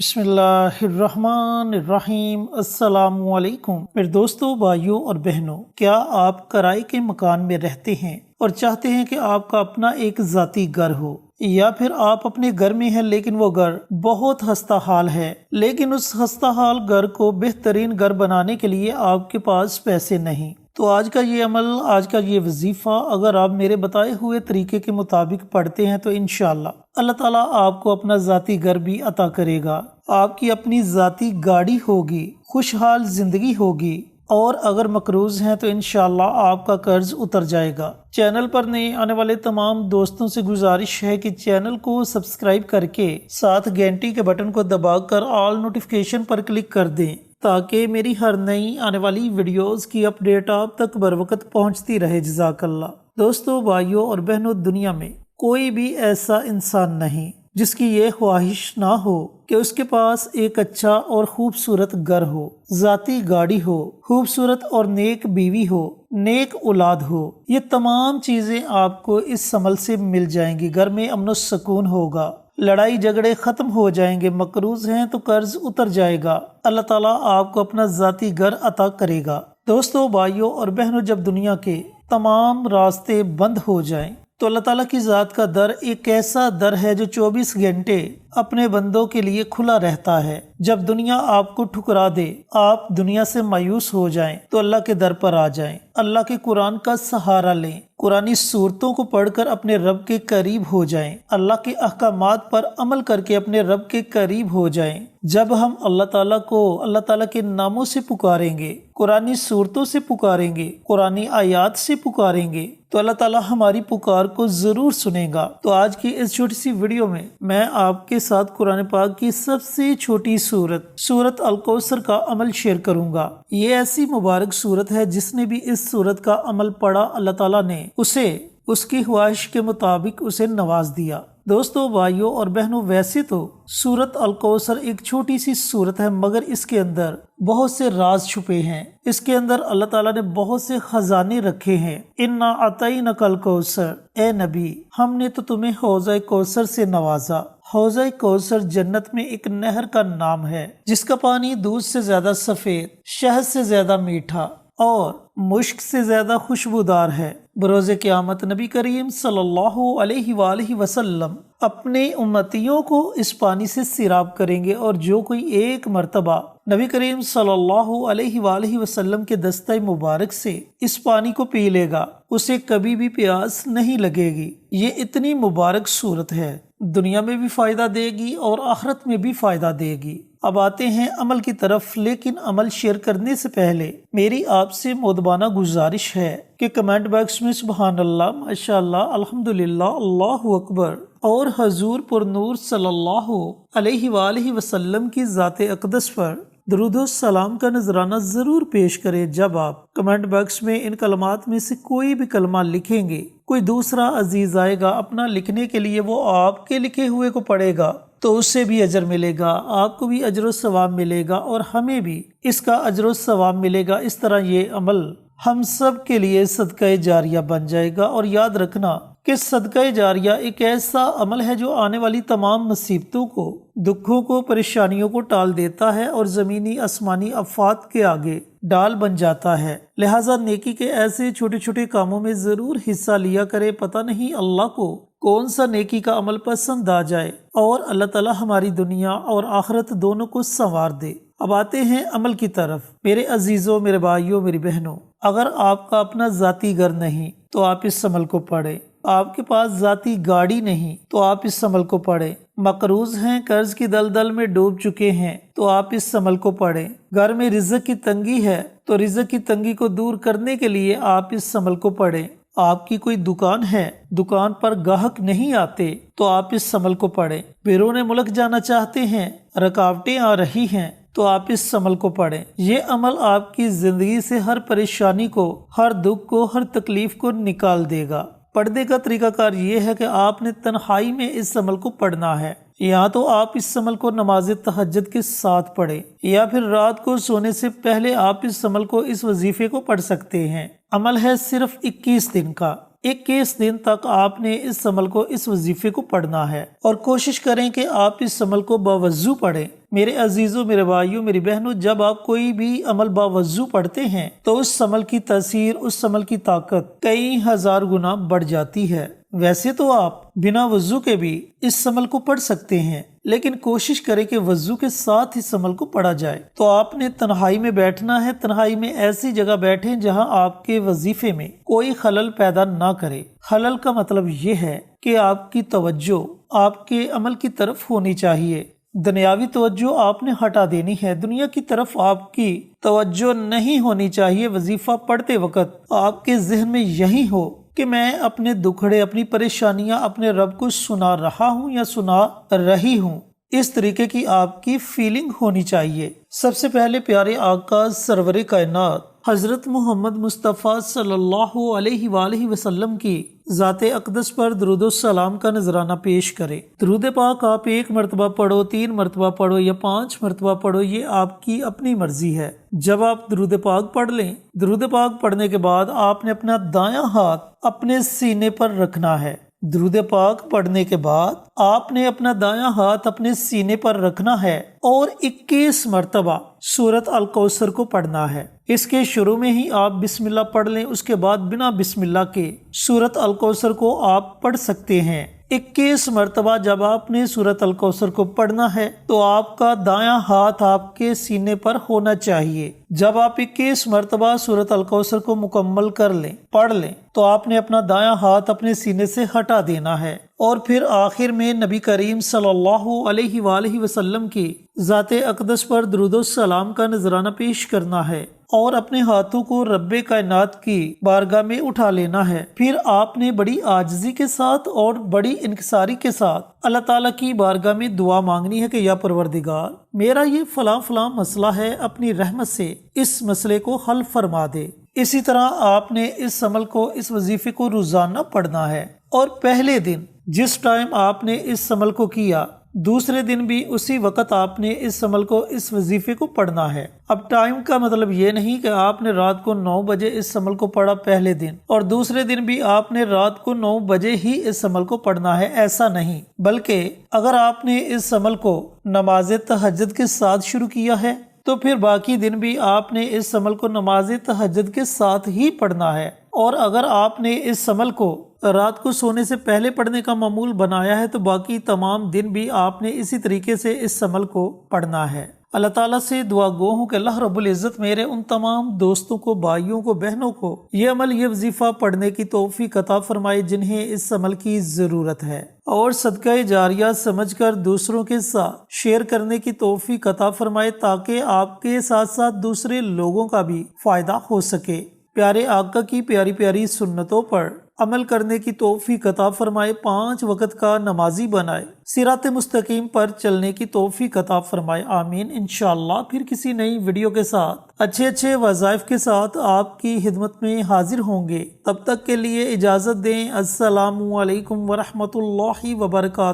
बिस्मिल्लाहिर्रहमानिर्रहीम। अस्सलामुअलैकुम मेरे दोस्तों, भाइयों और बहनों, क्या आप किराए के मकान में रहते हैं और चाहते हैं कि आपका अपना एक ज़ाती घर हो, या फिर आप अपने घर में हैं लेकिन वो घर बहुत खस्ता हाल है, लेकिन उस खस्ता हाल घर को बेहतरीन घर बनाने के लिए आपके पास पैसे नहीं। तो आज का ये अमल, आज का ये वजीफ़ा अगर आप मेरे बताए हुए तरीके के मुताबिक पढ़ते हैं तो इंशाअल्लाह अल्लाह ताला आपको अपना ज़ाती घर भी अता करेगा, आपकी अपनी ज़ाती गाड़ी होगी, खुशहाल ज़िंदगी होगी, और अगर मकरूज हैं तो इंशाअल्लाह आपका कर्ज उतर जाएगा। चैनल पर नए आने वाले तमाम दोस्तों से गुजारिश है कि चैनल को सब्सक्राइब करके साथ घंटी के बटन को दबाकर ऑल नोटिफिकेशन पर क्लिक कर दें, ताकि मेरी हर नई आने वाली वीडियोस की अपडेट आप तक बर वक्त पहुँचती रहे। जज़ाकल्लाह। दोस्तों, भाइयों और बहनों, दुनिया में कोई भी ऐसा इंसान नहीं जिसकी ये ख्वाहिश ना हो कि उसके पास एक अच्छा और खूबसूरत घर हो, ज़ाती गाड़ी हो, खूबसूरत और नेक बीवी हो, नेक औलाद हो। ये तमाम चीज़ें आपको इस अमल से मिल जाएंगी। घर में अमन सुकून होगा, लड़ाई झगड़े खत्म हो जाएंगे, मकरूज हैं तो कर्ज उतर जाएगा, अल्लाह ताला आपको अपना ज़ाती घर अता करेगा। दोस्तों, भाइयों और बहनों, जब दुनिया के तमाम रास्ते बंद हो जाएं तो अल्लाह ताला की ज़ात का दर एक ऐसा दर है जो 24 घंटे अपने बंदों के लिए खुला रहता है। जब दुनिया आपको ठुकरा दे, आप दुनिया से मायूस हो जाएं, तो अल्लाह के दर पर आ जाएं, अल्लाह के कुरान का सहारा लें, कुरानी सूरतों को पढ़कर अपने रब के करीब हो जाएं, अल्लाह के अहकामात पर अमल करके अपने रब के करीब हो जाएं। जब हम अल्लाह ताला को अल्लाह ताला के नामों से पुकारेंगे, कुरानी सूरतों से पुकारेंगे, कुरानी आयात से पुकारेंगे, तो अल्लाह ताला हमारी पुकार को जरूर सुनेगा। तो आज की इस छोटी सी वीडियो में मैं आपके साथ कुरान पाक की सबसे छोटी सूरत अल कौसर का अमल शेयर करूंगा। ये ऐसी मुबारक सूरत है, जिसने भी इस सूरत का अमल पढ़ा, अल्लाह ताला ने उसे उसकी ख्वाहिश के मुताबिक उसे नवाज दिया। दोस्तों, भाइयों और बहनों, वैसे तो सूरत अल कौसर एक छोटी सी सूरत है, मगर इसके अंदर बहुत से राज छुपे हैं। इसके अंदर अल्लाह ताला ने बहुत से खजाने रखे हैं। इन्ना अतईना कल कौसर, ए नबी, हमने तो तुम्हें हौज़े कौसर से नवाजा। हौज़े कौसर जन्नत में एक नहर का नाम है, जिसका पानी दूध से ज्यादा सफेद, शहद से ज्यादा मीठा और मुश्क से ज्यादा खुशबूदार है। बरोज़े क़यामत नबी करीम सल्लल्लाहु अलैहि वसल्लम अपने उम्मतियों को इस पानी से सिराब करेंगे, और जो कोई एक मर्तबा नबी करीम सल्लल्लाहु अलैहि वसल्लम के दस्ते मुबारक से इस पानी को पी लेगा, उसे कभी भी प्यास नहीं लगेगी। ये इतनी मुबारक सूरत है, दुनिया में भी फायदा देगी और आखिरत में भी फायदा देगी। अब आते हैं अमल की तरफ, लेकिन अमल शेयर करने से पहले मेरी आपसे मोदबाना गुजारिश है कि कमेंट बॉक्स में सुबहान अल्लाह, माशाअल्लाह, अल्हम्दुलिल्लाह, अल्लाहु अकबर और हजूर पुरनूर सल्लल्लाहु अलैहि वसल्लम की ज़ाते अक़दस पर दरूद और सलाम का नजराना जरूर पेश करें। जब आप कमेंट बॉक्स में इन कलमात में से कोई भी कलमा लिखेंगे, कोई दूसरा अजीज आएगा अपना लिखने के लिए, वो आपके लिखे हुए को पढ़ेगा तो उससे भी अजर मिलेगा, आपको भी अजर सवाब मिलेगा और हमें भी इसका अजर सवाब मिलेगा। इस तरह ये अमल हम सब के लिए सदका जारिया बन जाएगा। और याद रखना कि सदका जारिया एक ऐसा अमल है जो आने वाली तमाम मुसीबतों को, दुखों को, परेशानियों को टाल देता है और जमीनी आसमानी आफात के आगे डाल बन जाता है। लिहाजा नेकी के ऐसे छोटे छोटे कामों में जरूर हिस्सा लिया करे। पता नहीं अल्लाह को कौन सा नेकी का अमल पसंद आ जाए और अल्लाह ताला हमारी दुनिया और आखिरत दोनों को संवार दे। अब आते हैं अमल की तरफ। मेरे अजीजों, मेरे भाइयों, मेरी बहनों, अगर आपका अपना ज़ाती घर नहीं तो आप इस अमल को पढ़ें। आपके पास ज़ाती गाड़ी नहीं तो आप इस अमल को पढ़ें। मकरूज हैं, कर्ज की दलदल में डूब चुके हैं तो आप इस अमल को पढ़ें। घर में रिज़्क़ की तंगी है तो रिज़्क़ की तंगी को दूर करने के लिए आप इस अमल को पढ़ें। आपकी कोई दुकान है, दुकान पर ग्राहक नहीं आते तो आप इस अमल को पढ़ें। बैरून मुल्क जाना चाहते हैं, रुकावटें आ रही हैं तो आप इस अमल को पढ़ें। ये अमल आपकी जिंदगी से हर परेशानी को, हर दुख को, हर तकलीफ को निकाल देगा। पढ़ने का तरीकाकार ये है कि आपने तन्हाई में इस अमल को पढ़ना है। या तो आप इस अमल को नमाज तहज्जुद के साथ पढ़ें, या फिर रात को सोने से पहले आप इस अमल को, इस वजीफे को पढ़ सकते हैं। अमल है सिर्फ 21 दिन का। 21 दिन तक आपने इस अमल को, इस वजीफे को पढ़ना है और कोशिश करें कि आप इस अमल को बावजू पढ़ें। میرے عزیزوں، میرے بھائیوں، میری بہنوں، جب آپ کوئی بھی عمل باوضو پڑھتے ہیں تو اس عمل کی تاثیر، اس عمل کی طاقت کئی ہزار گنا بڑھ جاتی ہے۔ ویسے تو آپ بنا وضو کے بھی اس عمل کو پڑھ سکتے ہیں، لیکن کوشش کریں کہ وضو کے ساتھ اس عمل کو پڑھا جائے۔ تو آپ نے تنہائی میں بیٹھنا ہے، تنہائی میں ایسی جگہ بیٹھیں جہاں آپ کے وظیفے میں کوئی خلل پیدا نہ کرے۔ خلل کا مطلب یہ ہے کہ آپ کی توجہ آپ کے عمل کی طرف ہونی چاہیے، دنیاوی توجہ آپ نے ہٹا دینی ہے، دنیا کی طرف آپ کی توجہ نہیں ہونی چاہیے۔ وظیفہ پڑھتے وقت آپ کے ذہن میں یہی ہو کہ میں اپنے دکھڑے، اپنی پریشانیاں اپنے رب کو سنا رہا ہوں یا سنا رہی ہوں، اس طریقے کی آپ کی فیلنگ ہونی چاہیے۔ سب سے پہلے پیارے آقا سرور کائنات حضرت محمد مصطفیٰ صلی اللہ علیہ وآلہ وسلم کی ذات اقدس پر درود و سلام کا نذرانہ پیش کریں۔ درود پاک آپ 1 مرتبہ پڑھو، 3 مرتبہ پڑھو یا 5 مرتبہ پڑھو، یہ آپ کی اپنی مرضی ہے۔ جب آپ درود پاک پڑھ لیں، درود پاک پڑھنے کے بعد آپ نے اپنا دایاں ہاتھ اپنے سینے پر رکھنا ہے۔ درود پاک پڑھنے کے بعد آپ نے اپنا دایاں ہاتھ اپنے سینے پر رکھنا ہے اور 21 مرتبہ سورۃ الکوثر کو پڑھنا ہے۔ اس کے شروع میں ہی آپ بسم اللہ پڑھ لیں، اس کے بعد بنا بسم اللہ کے سورۃ الکوثر کو آپ پڑھ سکتے ہیں۔ 21 مرتبہ جب آپ نے سورۃ الکوثر کو پڑھنا ہے تو آپ کا دایاں ہاتھ آپ کے سینے پر ہونا چاہیے۔ جب آپ 21 مرتبہ سورۃ الکوثر کو مکمل کر لیں، پڑھ لیں، تو آپ نے اپنا دایاں ہاتھ اپنے سینے سے ہٹا دینا ہے اور پھر آخر میں نبی کریم صلی اللہ علیہ وآلہ وسلم کی ذات اقدس پر درود و سلام کا نذرانہ پیش کرنا ہے اور اپنے ہاتھوں کو رب کائنات کی بارگاہ میں اٹھا لینا ہے۔ پھر آپ نے بڑی عاجزی کے ساتھ اور بڑی انکساری کے ساتھ اللہ تعالیٰ کی بارگاہ میں دعا مانگنی ہے کہ یا پروردگار، میرا یہ فلاں فلاں مسئلہ ہے، اپنی رحمت سے اس مسئلے کو حل فرما دے۔ اسی طرح آپ نے اس عمل کو، اس وظیفے کو روزانہ پڑھنا ہے اور پہلے دن جس ٹائم آپ نے اس عمل کو کیا، دوسرے دن بھی اسی وقت آپ نے اس عمل کو، اس وظیفے کو پڑھنا ہے۔ اب ٹائم کا مطلب یہ نہیں کہ آپ نے رات کو 9 بجے اس عمل کو پڑھا پہلے دن اور دوسرے دن بھی آپ نے رات کو 9 بجے ہی اس عمل کو پڑھنا ہے، ایسا نہیں۔ بلکہ اگر آپ نے اس عمل کو نماز تہجد کے ساتھ شروع کیا ہے تو پھر باقی دن بھی آپ نے اس عمل کو نماز تہجد کے ساتھ ہی پڑھنا ہے، اور اگر آپ نے اس عمل کو رات کو سونے سے پہلے پڑھنے کا معمول بنایا ہے تو باقی تمام دن بھی آپ نے اسی طریقے سے اس عمل کو پڑھنا ہے۔ اللہ تعالیٰ سے دعا گو ہوں کہ اللہ رب العزت میرے ان تمام دوستوں کو، بھائیوں کو، بہنوں کو یہ عمل، یہ وظیفہ پڑھنے کی توفیق عطا فرمائے جنہیں اس عمل کی ضرورت ہے، اور صدقہ جاریہ سمجھ کر دوسروں کے ساتھ شیئر کرنے کی توفیق عطا فرمائے تاکہ آپ کے ساتھ ساتھ دوسرے لوگوں کا بھی فائدہ ہو سکے۔ پیارے آقا کی پیاری پیاری سنتوں پر عمل کرنے کی توفیق عطا فرمائے، 5 وقت کا نمازی بنائے، صراط مستقیم پر چلنے کی توفیق عطا فرمائے، آمین۔ انشاءاللہ پھر کسی نئی ویڈیو کے ساتھ اچھے وظائف کے ساتھ آپ کی خدمت میں حاضر ہوں گے۔ تب تک کے لیے اجازت دیں۔ السلام علیکم ورحمۃ اللہ وبرکاتہ۔